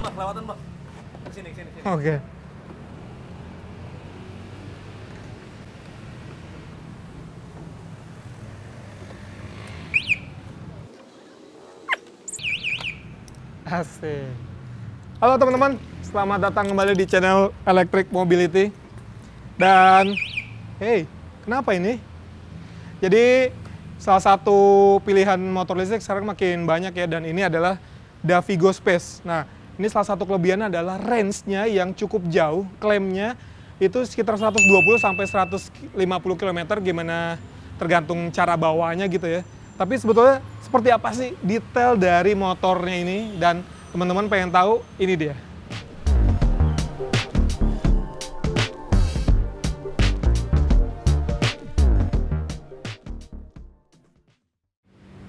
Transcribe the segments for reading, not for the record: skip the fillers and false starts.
Mbak, kelewatan Mbak. Kesini. Oke. Asik. Halo teman-teman, selamat datang kembali di channel Electric Mobility. Dan, hey, kenapa ini? Jadi, salah satu pilihan motor listrik sekarang makin banyak ya, dan ini adalah Davigo Space. Nah, ini salah satu kelebihannya adalah range-nya yang cukup jauh, klaimnya itu sekitar 120 sampai 150 km, gimana tergantung cara bawanya gitu ya. Tapi sebetulnya seperti apa sih detail dari motornya ini, dan teman-teman pengen tahu, ini dia.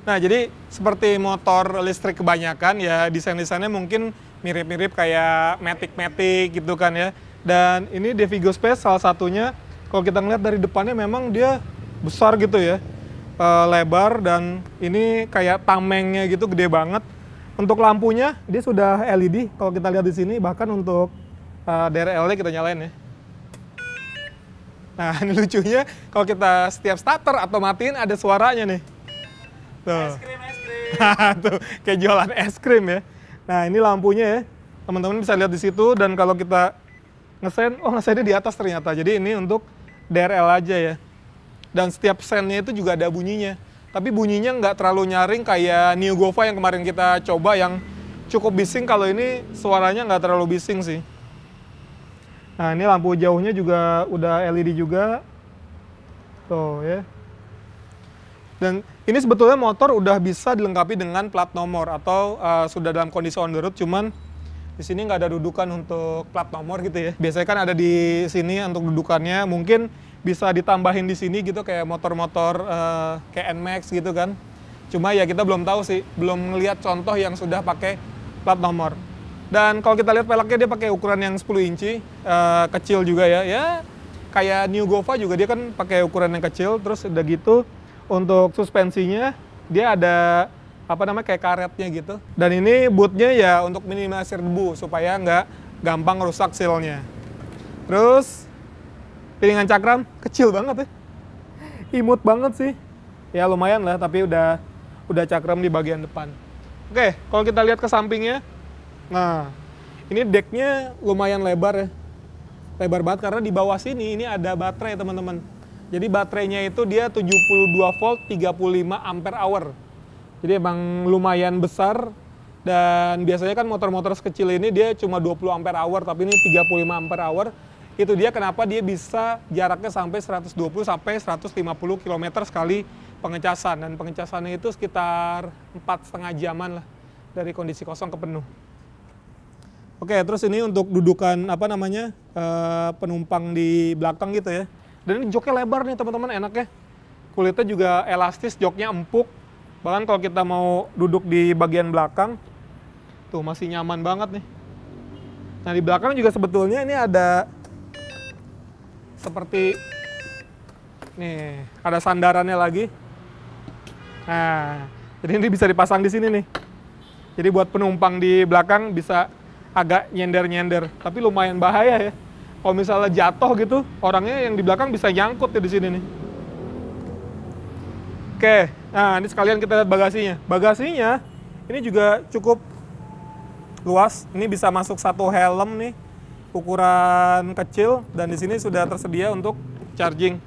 Nah, jadi seperti motor listrik kebanyakan ya, desain-desainnya mungkin mirip-mirip kayak Matic gitu kan ya. Dan ini Davigo Space salah satunya, kalau kita ngeliat dari depannya memang dia besar gitu ya. Lebar, dan ini kayak tamengnya gitu, gede banget. Untuk lampunya dia sudah LED kalau kita lihat di sini, bahkan untuk DRL-nya kita nyalain ya. Nah, ini lucunya kalau kita setiap starter atau matiin ada suaranya nih. Tuh. Es krim. Tuh, kayak jualan es krim ya. Nah, ini lampunya ya. Teman-teman bisa lihat di situ, dan kalau kita ngesen, oh ngesennya di atas ternyata. Jadi ini untuk DRL aja ya. Dan setiap sennya itu juga ada bunyinya. Tapi bunyinya nggak terlalu nyaring kayak New Gova yang kemarin kita coba, yang cukup bising. Kalau ini suaranya nggak terlalu bising sih. Nah, ini lampu jauhnya juga udah LED juga. Tuh ya. Dan ini sebetulnya motor udah bisa dilengkapi dengan plat nomor atau sudah dalam kondisi on the road, cuman di sini nggak ada dudukan untuk plat nomor gitu ya. Biasanya kan ada di sini untuk dudukannya, mungkin bisa ditambahin di sini gitu kayak motor-motor kayak NMAX gitu kan. Cuma ya kita belum tahu sih, belum ngelihat contoh yang sudah pakai plat nomor. Dan kalau kita lihat peleknya dia pakai ukuran yang 10 inci, kecil juga ya. Ya kayak New Gova juga dia kan pakai ukuran yang kecil, terus udah gitu untuk suspensinya dia ada kayak karetnya gitu. Dan ini bootnya ya untuk minimalisir debu supaya nggak gampang rusak sealnya. Terus piringan cakram kecil banget ya, imut banget sih. Ya lumayan lah, tapi udah cakram di bagian depan. Oke, kalau kita lihat ke sampingnya, nah ini decknya lumayan lebar ya, lebar banget karena di bawah sini ini ada baterai teman-teman. Jadi baterainya itu dia 72 volt 35 ampere hour. Jadi emang lumayan besar, dan biasanya kan motor-motor sekecil ini dia cuma 20 ampere hour, tapi ini 35 ampere hour. Itu dia kenapa dia bisa jaraknya sampai 120 sampai 150 km sekali pengecasan, dan pengecasannya itu sekitar 4,5 jaman lah dari kondisi kosong ke penuh. Oke, terus ini untuk dudukan penumpang di belakang gitu ya. Dan ini joknya lebar nih teman-teman, enaknya. Kulitnya juga elastis, joknya empuk. Bahkan kalau kita mau duduk di bagian belakang, tuh masih nyaman banget nih. Nah, di belakang juga sebetulnya ini ada seperti nih, ada sandarannya lagi. Nah, jadi ini bisa dipasang di sini nih. Jadi buat penumpang di belakang bisa agak nyender-nyender, tapi lumayan bahaya ya. Kalau misalnya jatuh gitu, orangnya yang di belakang bisa nyangkut ya di sini nih. Oke, nah ini sekalian kita lihat bagasinya. Bagasinya ini juga cukup luas. Ini bisa masuk satu helm nih, ukuran kecil, dan di sini sudah tersedia untuk charging.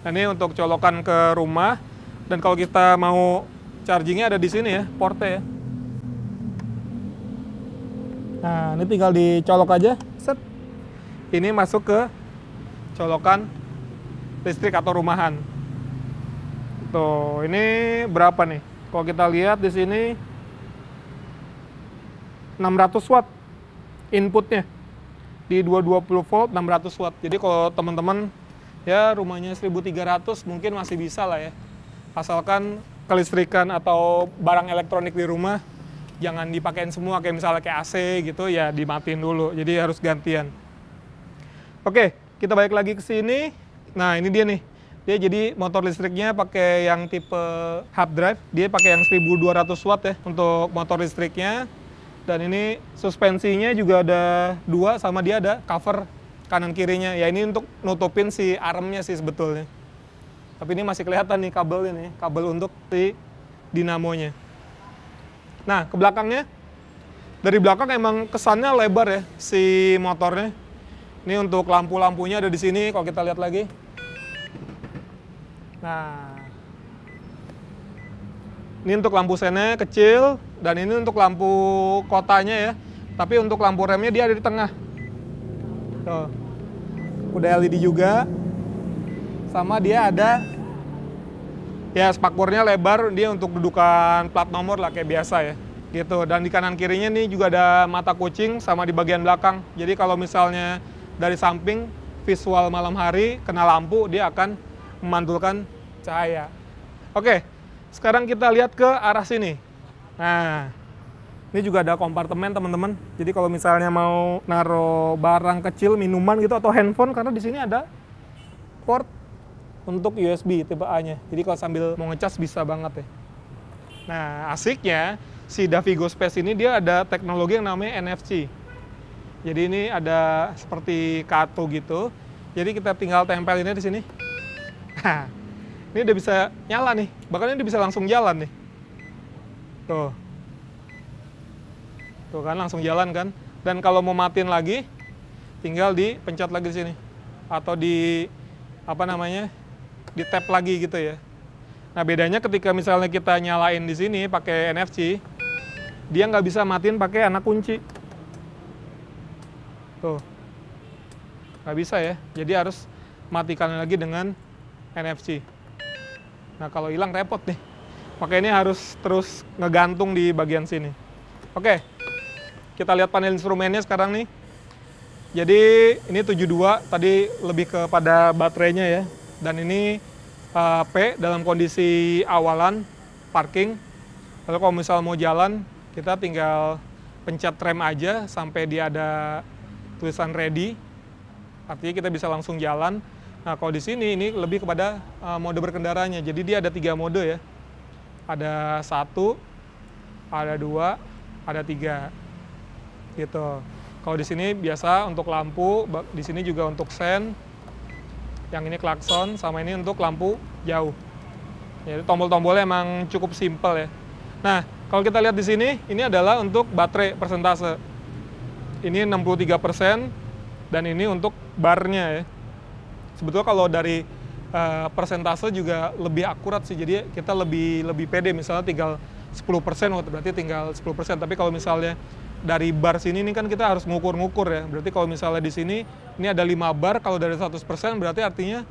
Nah, ini untuk colokan ke rumah, dan kalau kita mau chargingnya ada di sini ya, portnya ya. Nah, ini tinggal dicolok aja, set. Ini masuk ke colokan listrik atau rumahan. Tuh, ini berapa nih? Kalau kita lihat di sini 600 watt inputnya. Di 220 volt 600 watt. Jadi kalau teman-teman ya rumahnya 1300 mungkin masih bisa lah ya. Asalkan kelistrikan atau barang elektronik di rumah jangan dipakein semua, kayak misalnya kayak AC gitu ya dimatiin dulu. Jadi harus gantian. Oke, kita balik lagi ke sini. Nah, ini dia nih. Dia jadi motor listriknya pakai yang tipe hub drive. Dia pakai yang 1200 watt ya untuk motor listriknya. Dan ini suspensinya juga ada 2, sama dia ada cover kanan kirinya. Ya ini untuk nutupin si armnya sih sebetulnya. Tapi ini masih kelihatan nih kabel ini, kabel untuk si dinamonya. Nah, ke belakangnya, dari belakang emang kesannya lebar ya si motornya. Ini untuk lampu-lampunya ada di sini kalau kita lihat lagi. Nah, ini untuk lampu sennya kecil, dan ini untuk lampu kotanya ya. Tapi untuk lampu remnya dia ada di tengah. Tuh. Udah LED juga. Sama dia ada, ya spakbornya lebar, dia untuk dudukan plat nomor lah kayak biasa ya. Gitu. Dan di kanan kirinya nih juga ada mata kucing sama di bagian belakang. Jadi kalau misalnya dari samping visual malam hari kena lampu, dia akan memantulkan cahaya. Oke. Sekarang kita lihat ke arah sini. Nah, ini juga ada kompartemen teman-teman. Jadi kalau misalnya mau naruh barang kecil, minuman gitu atau handphone, karena di sini ada port untuk USB tipe A-nya. Jadi kalau sambil mau ngecas bisa banget ya. Nah, asiknya si Davigo Space ini dia ada teknologi yang namanya NFC. Jadi ini ada seperti kartu gitu. Jadi kita tinggal tempel ini di sini. Nah, ini udah bisa nyala nih, bahkan ini udah bisa langsung jalan nih. Tuh. Tuh kan, langsung jalan kan. Dan kalau mau matiin lagi, tinggal dipencet lagi di sini. Atau di, di tap lagi gitu ya. Nah bedanya ketika misalnya kita nyalain di sini pakai NFC, dia nggak bisa matiin pakai anak kunci. Tuh. Nggak bisa ya, jadi harus matikan lagi dengan NFC. Nah kalau hilang repot nih, makanya ini harus terus ngegantung di bagian sini. Oke, kita lihat panel instrumennya sekarang nih. Jadi ini 72, tadi lebih kepada baterainya ya. Dan ini P dalam kondisi awalan, parking. Lalu kalau misal mau jalan, kita tinggal pencet rem aja sampai dia ada tulisan ready. Artinya kita bisa langsung jalan. Nah, kalau di sini ini lebih kepada mode berkendaranya. Jadi dia ada 3 mode ya. Ada 1, ada 2, ada 3. Gitu. Kalau di sini biasa untuk lampu, di sini juga untuk sen. Yang ini klakson, sama ini untuk lampu jauh. Jadi tombol-tombolnya emang cukup simpel ya. Nah, kalau kita lihat di sini, ini adalah untuk baterai persentase. Ini 63% dan ini untuk barnya ya. Sebetulnya kalau dari persentase juga lebih akurat sih, jadi kita lebih pede, misalnya tinggal 10%, berarti tinggal 10%. Tapi kalau misalnya dari bar sini ini kan kita harus ngukur-ngukur ya, berarti kalau misalnya di sini ini ada 5 bar, kalau dari 100% berarti artinya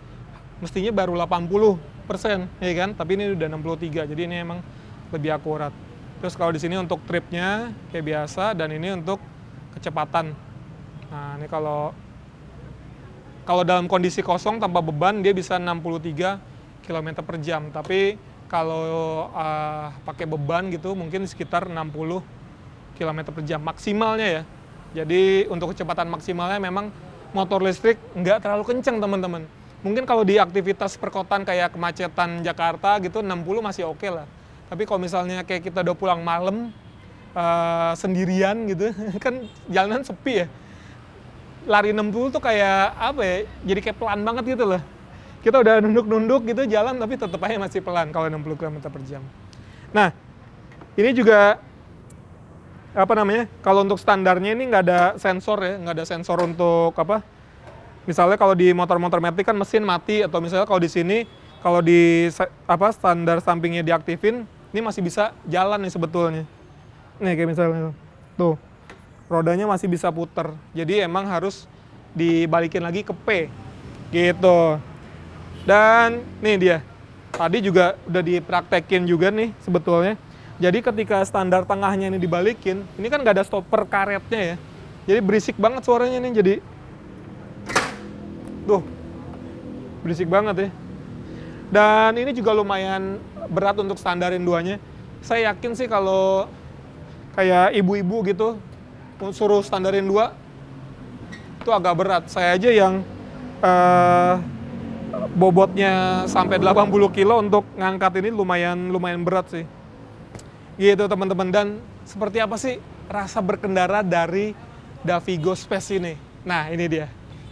mestinya baru 80%, ya kan? Tapi ini udah 63, jadi ini emang lebih akurat. Terus kalau di sini untuk tripnya kayak biasa, dan ini untuk kecepatan. Nah ini kalau dalam kondisi kosong tanpa beban dia bisa 63 km per jam. Tapi kalau pakai beban gitu mungkin sekitar 60 km per jam maksimalnya ya. Jadi untuk kecepatan maksimalnya memang motor listrik nggak terlalu kenceng teman-teman. Mungkin kalau di aktivitas perkotaan kayak kemacetan Jakarta gitu 60 masih oke lah. Tapi kalau misalnya kayak kita udah pulang malam sendirian gitu kan jalanan sepi ya. Lari 60 tuh kayak apa ya, jadi kayak pelan banget gitu loh. Kita udah nunduk-nunduk gitu jalan tapi tetap aja masih pelan kalau 60 km per jam. Nah, ini juga kalau untuk standarnya ini nggak ada sensor ya, nggak ada sensor untuk misalnya kalau di motor-motor matic kan mesin mati, atau misalnya kalau di sini, kalau di standar sampingnya diaktifin, ini masih bisa jalan nih sebetulnya. Nih kayak misalnya tuh. Rodanya masih bisa puter, jadi emang harus dibalikin lagi ke P, gitu. Dan nih dia, tadi juga udah dipraktekin juga nih sebetulnya. Jadi ketika standar tengahnya ini dibalikin, ini kan nggak ada stopper karetnya ya, jadi berisik banget suaranya nih, jadi tuh, berisik banget ya. Dan ini juga lumayan berat untuk standarin duanya. Saya yakin sih kalau kayak ibu-ibu gitu, suruh standarin 2 itu agak berat. Saya aja yang bobotnya sampai 80 kilo untuk ngangkat ini lumayan berat sih. Gitu teman-teman. Dan seperti apa sih rasa berkendara dari Davigo Space ini? Nah, ini dia.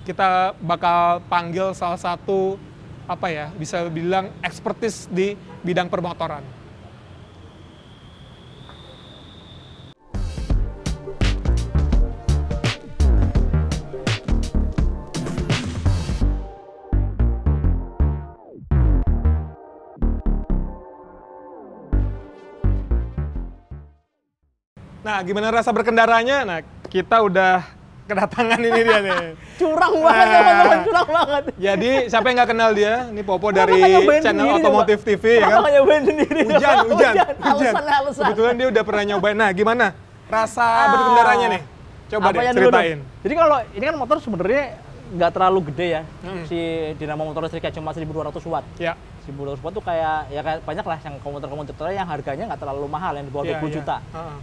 Kita bakal panggil salah satu apa ya, bisa bilang expertise di bidang permotoran. Nah, gimana rasa berkendaranya? Nah, kita udah kedatangan ini dia nih. Curang banget teman-teman, curang banget. Jadi, siapa yang nggak kenal dia? Ini Popo Kenapa dari nggak nyobain channel sendiri, Otomotif Pak? TV, ya kan? Kenapa nggak nyobain sendiri? Hujan. Alasan. Kebetulan dia udah pernah nyobain. Nah, gimana rasa berkendaranya nih? Coba deh, Apanya dulu ceritain. dong? Jadi kalau ini kan motor sebenarnya nggak terlalu gede ya. Si dinamo motor listriknya cuma 1.200 watt. Ya. 1.200 watt tuh kayak banyak lah yang komuter-komuter yang harganya nggak terlalu mahal, yang di bawah 20 juta.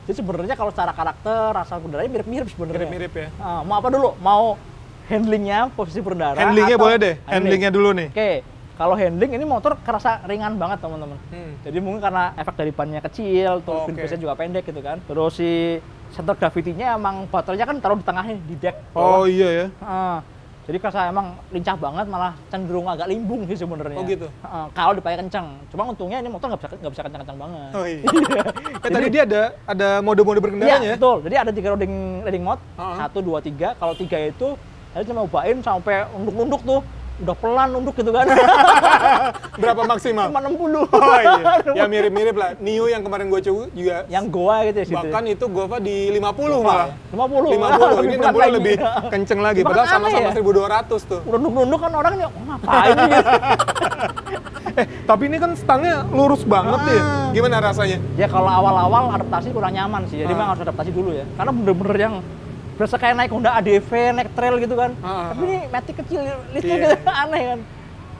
Jadi sebenarnya kalau secara karakter, rasa berkendaranya mirip-mirip sebenarnya. Mirip-mirip ya. Mau apa dulu? Mau handlingnya, posisi berkendara? Handlingnya atau boleh deh. Handlingnya dulu nih. Oke. Kalau handling ini motor kerasa ringan banget teman-teman. Jadi mungkin karena efek dari bannya kecil, terus wheelbase-nya juga pendek gitu kan. Terus si center gravity-nya emang baterainya kan taruh di tengah nih, di deck. Oh iya ya. Jadi kerasa emang lincah banget, malah cenderung agak limbung sih sebenarnya. Oh gitu. Kalau dipakai kencang. Cuma untungnya ini motor nggak bisa kencang-kencang banget. Oh iya. Tadi dia ada mode-mode berkendaranya. Iya, betul. Jadi ada 3 riding mode. 1, 2, 3. Kalau 3 itu tadi cuma cobain sampai nunduk-nunduk tuh. Udah pelan nunduk gitu kan. Berapa maksimal? Cuma 60. Oh iya. Ya mirip-mirip lah. Nio yang kemarin gue coba juga. Yang Goa gitu ya situ. Bahkan itu Gova di 50 malah. 50. 50. Ini 60 lebih kenceng lagi. Padahal sama-sama 1.200 tuh. Nunduk-nunduk kan orangnya ngapain gitu. Tapi ini kan stangnya lurus banget ya. Gimana rasanya? Ya kalau awal-awal adaptasi kurang nyaman sih. Jadi memang harus adaptasi dulu ya. Karena bener-bener yang berasa kayak naik Honda ADV, naik trail gitu kan. Tapi ini Matic kecil, listrik gitu, aneh kan.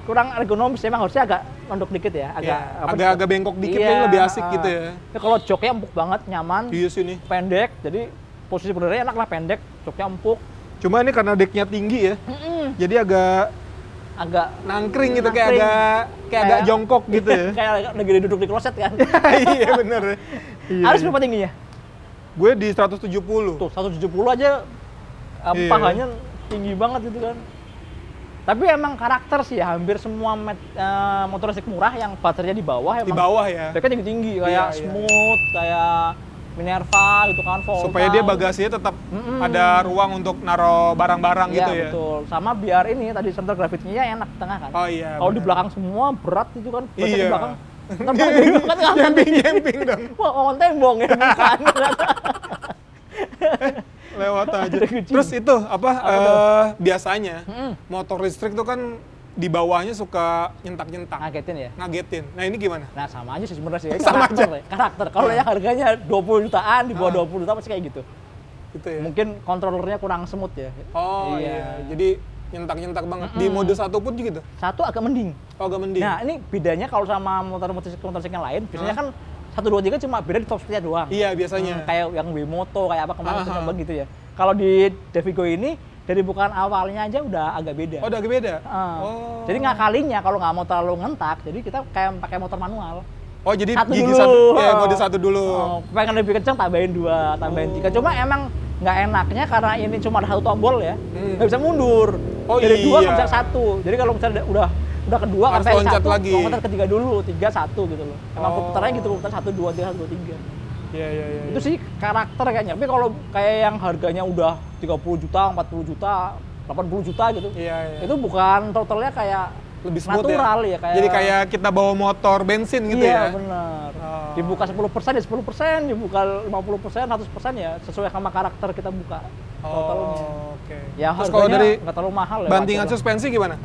Kurang ergonomis, emang harusnya agak nunduk dikit ya. Agak bengkok dikit ya, lebih asik gitu ya. Kalau joknya empuk banget, nyaman. Iya sini. Pendek, jadi posisi berkendara enak lah, pendek, joknya empuk. Cuma ini karena decknya tinggi ya, jadi agak nangkring gitu, kayak agak jongkok gitu ya. Kayak lagi duduk di kloset kan. Iya bener. Harus berapa tingginya? Gue di 170. Tuh, 170 aja pahanya tinggi banget gitu kan. Tapi emang karakter sih ya, hampir semua motor listrik murah yang baterainya di bawah emang. Di bawah ya. Mereka tinggi-tinggi, kayak smooth, kayak Minerva gitu kan, Volta. Supaya dia bagasinya tetap ada ruang untuk naro barang-barang gitu ya. Iya betul. Sama biar ini tadi center gravity-nya enak di tengah kan. Oh iya. Kalau di belakang semua berat itu kan, iya. di belakang. Jemping dong. Wah, ngomong tembong ya bukan. Lewat aja. Terus itu apa biasanya motor listrik tuh kan di bawahnya suka nyentak-nyentak. Ngagetin. Nah, ini gimana? Nah, sama aja sih sebenarnya sih. Sama aja. Karakter. Kalau yang harganya 20 jutaan, di bawah 20 juta pasti kayak gitu. Gitu ya. Mungkin kontrolernya kurang smooth ya. Oh iya. Jadi nyentak-nyentak banget. Di mode 1 pun gitu? 1 agak mending. Oh, agak mending. Nah, ini bedanya kalau sama motor-motor yang lain, biasanya kan 1, 2, 3 cuma beda di top speed-nya doang. Iya, biasanya. Kayak yang Wimoto, kayak apa kemarin coba gitu ya. Kalau di Davigo ini, dari bukaan awalnya aja udah agak beda. Oh, udah agak beda? Jadi ngakalinya kalau nggak mau terlalu ngentak, jadi kita kayak pakai motor manual. Oh, jadi gigi satu, ya mode 1 dulu. Pengen lebih kencang, tambahin 2, tambahin 3. Cuma emang nggak enaknya karena ini cuma ada 1 tombol ya, nggak bisa mundur. Dari 2 nggak bisa 1. Jadi kalau misalnya udah kedua harus sampai loncat 1, lagi. loncat ketiga dulu, 3, 1 gitu loh. Emang putarnya gitu, putar 1, 2, 3, 1, 2, 3. Iya. Itu sih karakter kayaknya. Tapi kalau kayak yang harganya udah 30 juta, 40 juta, 80 juta gitu. Iya. Itu bukan totalnya kayak lebih smooth natural ya. Kayak, jadi kayak kita bawa motor bensin gitu ya. Iya, benar. Dibuka 10% ya 10%, dibuka 50%, 100% ya sesuai sama karakter kita buka totalnya. Oke. Ya terus kalau dari nggak terlalu mahal ya. bantingan suspensi gimana?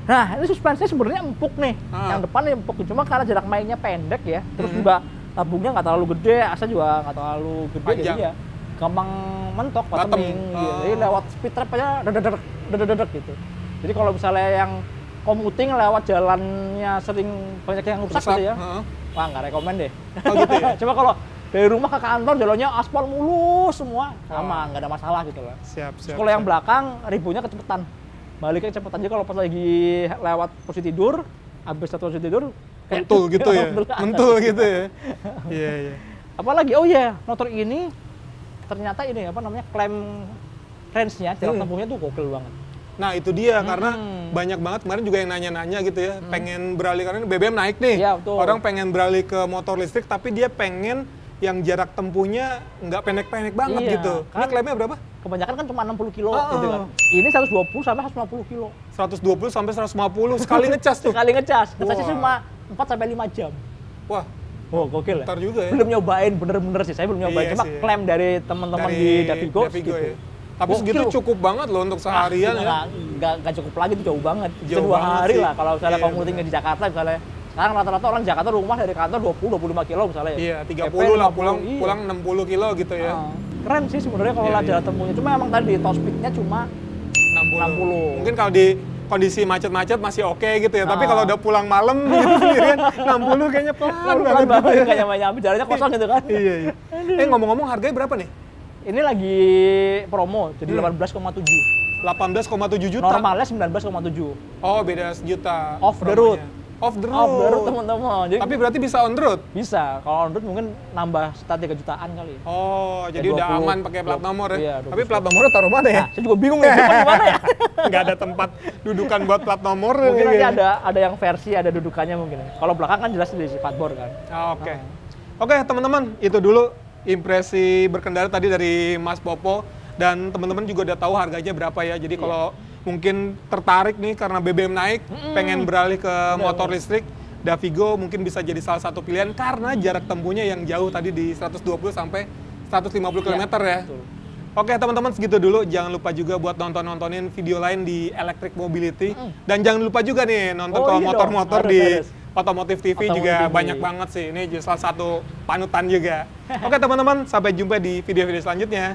Nah, ini suspensinya sebenarnya empuk nih. Yang depan empuk, cuma karena jarak mainnya pendek ya. Terus juga tabungnya nggak terlalu gede, asal juga nggak terlalu gede. Panjang. Jadi ya gampang mentok, bottoming gitu. Jadi lewat speed trap aja dedek gitu. Jadi kalau misalnya yang commuting lewat jalannya sering banyak yang rusak gitu ya. Wah, nggak rekomen deh. Oh gitu ya? Coba kalau dari rumah ke kantor jalannya aspal mulus semua, aman, nggak ada masalah gitu lah. Siap. Kalau yang belakang ribunya kecepetan. Baliknya cepetan aja kalau pas lagi lewat posisi tidur, habis satu posisi tidur mentul gitu ya. Mentul gitu ya. Iya. Apalagi oh iya, motor ini ternyata ini apa namanya klaim range-nya, jarak tempuhnya tuh gokil banget. Nah itu dia, karena banyak banget kemarin juga yang nanya-nanya gitu ya, pengen beralih, karena ini BBM naik nih, Iya, betul. orang pengen beralih ke motor listrik, tapi dia pengen yang jarak tempuhnya nggak pendek-pendek banget Iya, gitu. Ini kan- klaimnya berapa? Kebanyakan kan cuma 60 kilo gitu kan. Ini 120 sampai 150 kilo. 120 sampai 150 sekali ngecas tuh. Sekali ngecas, ngecasnya Wah. cuma 4 sampai 5 jam. Wah, Oh, gokil ya. ntar juga ya. Belum nyobain, bener-bener sih. Saya belum nyobain. Iya Cuma sih. klaim dari teman-teman di Davigo segitu. ya. Tapi Gokil. segitu cukup banget loh untuk seharian ya. Nggak cukup lagi, itu jauh banget. Jauh Itu 2 banget hari sih. lah. Kalau misalnya Iya, commuting di Jakarta misalnya. Sekarang rata-rata orang Jakarta rumah dari kantor 20-25 kilo misalnya ya. Iya, 30 PP lah 50, pulang iya. pulang 60 kilo gitu ya. Keren sih sebenarnya kalau Iya, jalan tempuhnya. Cuma emang tadi top speed-nya cuma 60. Mungkin kalau di kondisi macet-macet masih oke gitu ya. Tapi Ah. kalau udah pulang malam gitu sendirian 60 kayaknya pelan banget gitu ya. Kayak nyampe jalannya kosong gitu kan. Iya, iya. Ngomong-ngomong harganya berapa nih? Ini lagi promo, jadi 18,7. 18,7 juta. Normalnya 19,7. Oh, beda sejuta. Off the promonya. road. Off the road. Off the road teman-teman. Jadi Tapi berarti bisa on the road? bisa. Kalau on road mungkin nambah sekitar 3 jutaan kali. Oh, jadi 20, udah aman pakai plat nomor ya? iya, Tapi 20. plat nomornya taruh mana ya? Nah, saya juga bingung nih, depan gimana ya? Nggak ada tempat dudukan buat plat nomor. Mungkin nih nanti kayaknya. ada yang versi, ada dudukannya mungkin. Kalau belakang kan jelas di platboard kan. Oke. Oke, teman-teman, itu dulu impresi berkendara tadi dari Mas Popo, dan teman-teman juga udah tahu harganya berapa ya. Jadi kalau mungkin tertarik nih karena BBM naik, pengen beralih ke motor listrik, Davigo mungkin bisa jadi salah satu pilihan karena jarak tempuhnya yang jauh tadi di 120 sampai 150 km ya. betul. Oke teman-teman, segitu dulu. Jangan lupa juga buat nontonin video lain di Electric Mobility. Dan jangan lupa juga nih nonton Oh, kalau iya dong. motor-motor Harus, di harus. Otomotif TV Otomotif juga TV. banyak banget sih. Ini salah satu panutan juga. Oke teman-teman, sampai jumpa di video-video selanjutnya.